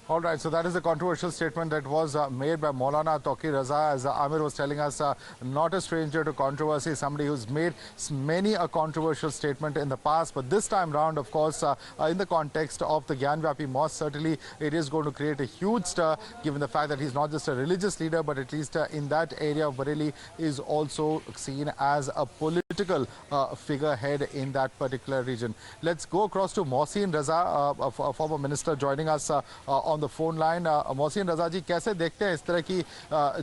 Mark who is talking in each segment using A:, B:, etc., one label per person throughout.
A: All right, so that is a controversial statement that was made by Maulana Taqi Raza, as Amir was telling us, not a stranger to controversy, somebody who's made many a controversial statement in the past. But this time round, of course, in the context of the Gyanvapi Mosque, certainly it is going to create a huge stir, given the fact that he's not just a religious leader, but at least in that area of Bareilly is also seen as a political figurehead in that particular region. Let's go across to Mohsin Raza, a former minister, joining us on the phone line. Mohsin Raza ji, कैसे देखते हैं इस तरह की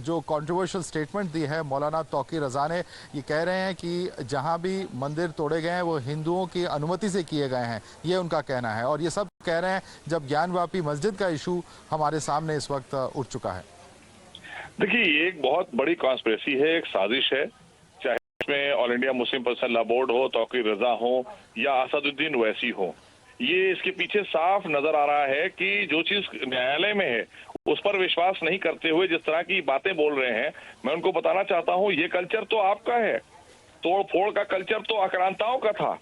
A: जो controversial statement दी है मौलाना तौकी रजा ने? ये कह रहे हैं कि जहां भी मंदिर तोड़े गए हैं वो हिंदुओं की अनुमति से किए गए हैं, ये उनका कहना है। और ये सब कह रहे हैं जब ज्ञानवापी मस्जिद का इशू हमारे सामने इस वक्त उठ चुका है।
B: देखिए, ये एक बहुत बड़ी कॉन्स्पिरेसी है, एक साजिश है। चाहे इसमें all India Muslim personal law board हो, तौकी रजा हो या असदुद्दीन ओवैसी हो, ये इसके पीछे साफ नजर आ रहा है कि जो चीज न्यायालय में है उस पर विश्वास नहीं करते हुए जिस तरह की बातें बोल रहे हैं, मैं उनको बताना चाहता हूं, ये कल्चर तो आपका है। तोड़ फोड़ का कल्चर तो आक्रांताओं का था,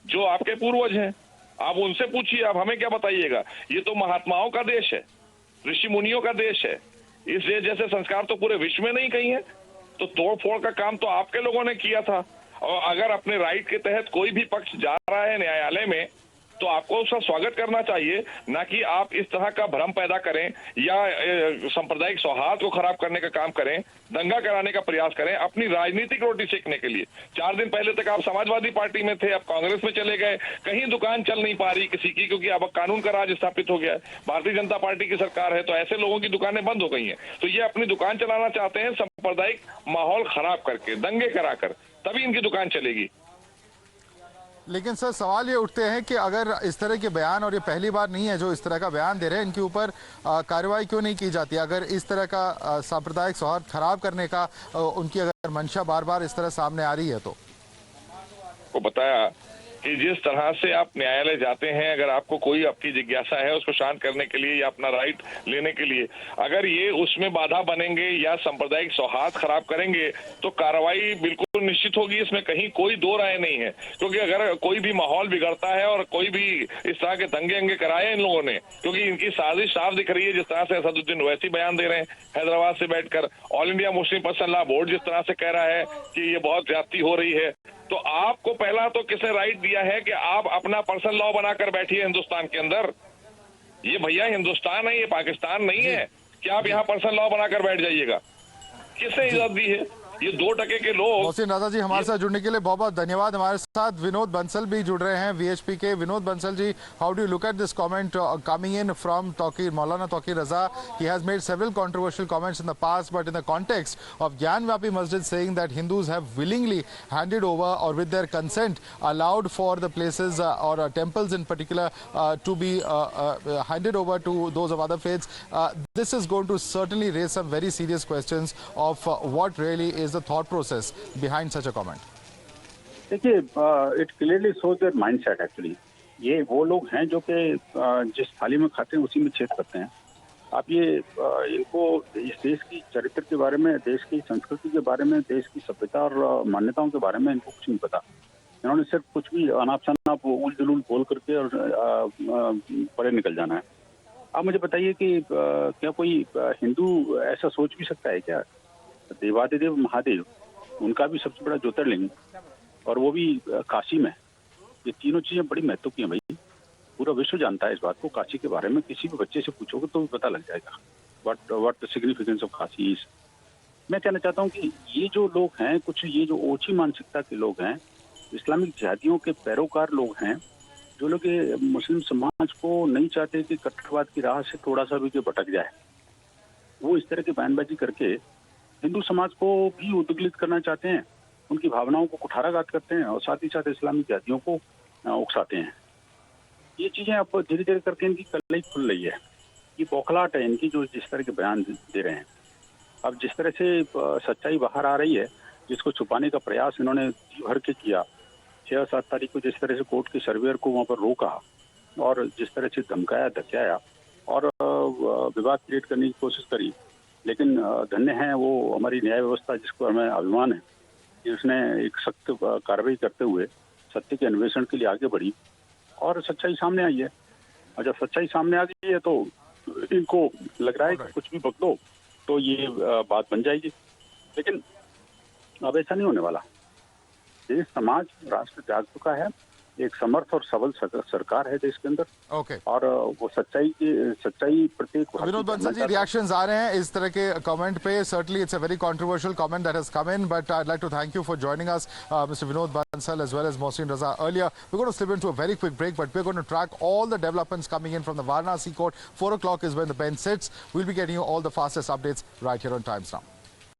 B: जो आपके पूर्वज हैं। आप उनसे पूछिए, आप हमें क्या बताइएगा? ये तो महात्माओं का देश है, ऋषि मुनियों का देश है। इस देश जैसे संस्कार तो पूरे विश्व में नहीं कहीं है। तो तोड़ फोड़ का काम तो आपके लोगों ने किया था। और अगर अपने राइट के तहत कोई भी पक्ष जा रहा है न्यायालय में, तो आपको उसका स्वागत करना चाहिए, ना कि आप इस तरह का भ्रम पैदा करें या सांप्रदायिक सौहार्द को खराब करने का काम करें, दंगा कराने का प्रयास करें अपनी राजनीतिक रोटी सेकने के लिए। 4 दिन पहले तक आप समाजवादी पार्टी में थे, अब कांग्रेस में चले गए। कहीं दुकान चल नहीं पा रही किसी की, क्योंकि अब कानून का राज स्थापित हो गया है। भारतीय जनता पार्टी की सरकार है, तो ऐसे लोगों की दुकानें बंद हो गई हैं। तो ये अपनी दुकान चलाना चाहते हैं सांप्रदायिक माहौल खराब करके, दंगे कराकर, तभी इनकी दुकान चलेगी।
A: लेकिन सर, सवाल ये उठते हैं कि अगर इस तरह के बयान, और ये पहली बार नहीं है जो इस तरह का बयान दे रहे हैं, इनके ऊपर कार्रवाई क्यों नहीं की जाती? अगर इस तरह का सांप्रदायिक सौहार्द खराब करने का उनकी अगर मंशा बार बार इस तरह सामने आ रही है, तो
B: को बताया कि जिस तरह से आप न्यायालय जाते हैं, अगर आपको कोई आपकी जिज्ञासा है उसको शांत करने के लिए या अपना राइट लेने के लिए, अगर ये उसमें बाधा बनेंगे या सांप्रदायिक सौहार्द खराब करेंगे, तो कार्रवाई बिल्कुल निश्चित होगी। इसमें कहीं कोई दो राय नहीं है। क्योंकि अगर कोई भी माहौल बिगड़ता है और कोई भी इस तरह के दंगे अंगे कराए इन लोगों ने, क्योंकि इनकी साजिश साफ दिख रही है। जिस तरह से असदुद्दीन ओवैसी बयान दे रहे हैं हैदराबाद से बैठकर, all India Muslim personal law board जिस तरह से कह रहा है कि ये बहुत ज्यादती हो रही है, तो आपको पहला तो किसने राइट दिया है कि आप अपना पर्सनल लॉ बनाकर बैठिए हिंदुस्तान के अंदर? ये भैया हिंदुस्तान है, ये पाकिस्तान नहीं है कि आप यहाँ पर्सनल लॉ बनाकर बैठ जाइएगा। किसने इजाजत दी है? ये 2% के लोग।
A: मोहसिन रजा जी, हमारे साथ जुड़ने के लिए बहुत बहुत धन्यवाद। हमारे साथ विनोद बंसल भी जुड़ रहे हैं, वीएचपी के। Vinod Bansal ji, how do you look at this comment coming in from Maulana Taqi Raza? He has made several controversial comments in the past, but in the context of Gyanvapi Masjid saying that Hindus have willingly handed over or with their consent allowed for the places or temples in particular to be handed over to those of other faiths, this is going to certainly raise some very serious questions of what really is the thought process behind such a comment.
C: देखिए, it clearly shows there mindset. Actually ये वो लोग हैं जो कि जिस थाली में खाते हैं उसी में छेद करते हैं। आप ये इनको इस देश की चरित्र के बारे में, देश की संस्कृति के बारे में, देश की सभ्यता और मान्यताओं के बारे में इनको कुछ नहीं पता। इन्होंने सिर्फ कुछ भी अनाप शनाप उल जुलूल बोल करके और परे निकल जाना है। आप मुझे बताइए कि क्या कोई हिंदू ऐसा सोच भी सकता है क्या? देवादिदेव महादेव, उनका भी सबसे बड़ा ज्योतिर्लिंग, और वो भी काशी में। ये तीनों चीजें बड़ी महत्व की हैं भाई। पूरा विश्व जानता है इस बात को। काशी के बारे में किसी भी बच्चे से पूछोगे तो भी पता लग जाएगा what the significance of Kashi is. मैं कहना चाहता हूँ कि ये जो लोग हैं, कुछ ये जो ओछी मानसिकता के लोग हैं, इस्लामिक जिहादियों के पैरोकार लोग हैं, जो लोग मुस्लिम समाज को नहीं चाहते कि कट्टरवाद की राह से थोड़ा सा भी जो भटक जाए। वो इस तरह की बयानबाजी करके हिंदू समाज को भी उद्विग्न करना चाहते हैं, उनकी भावनाओं को कुठाराघात करते हैं और साथ ही साथ इस्लामी जातियों को उकसाते हैं। ये चीजें अब धीरे धीरे करके इनकी कलई खुल रही है। ये बौखलाहट है इनकी, जो जिस तरह के बयान दे रहे हैं। अब जिस तरह से सच्चाई बाहर आ रही है, जिसको छुपाने का प्रयास इन्होंने जी भर के किया। 6-7 तारीख को जिस तरह से कोर्ट के सर्वेयर को वहाँ पर रोका और जिस तरह से धमकाया धमकाया और विवाद क्रिएट करने की कोशिश करी, लेकिन धन्य है वो हमारी न्याय व्यवस्था, जिसको हमें अभिमान है कि उसने एक सख्त कार्रवाई करते हुए सत्य के अन्वेषण के लिए आगे बढ़ी और सच्चाई सामने आई है। और जब सच्चाई सामने आ गई है तो इनको लग रहा है कि कुछ भी बदलो तो ये बात बन जाएगी, लेकिन अब ऐसा नहीं होने वाला। देश, समाज, राष्ट्र जाग चुका है। एक समर्थ और सबल सरकार है देश के अंदर।
A: ओके,
C: और वो सच्चाई प्रत्येक
A: विनोद बंसल जी, रिएक्शंस आ रहे हैं इस तरह के कमेंट पे। Certainly it's a very controversial comment that has come in, but I'd like to thank you for joining us, Mr. Vinod Bansal as well as Mohsin Raza earlier. We're going to slip into a very quick break, but we're going to track all the developments coming in from the Varanasi court. 4 o'clock is when the bench sits. We'll be getting you all the fastest updates right here on Times Now.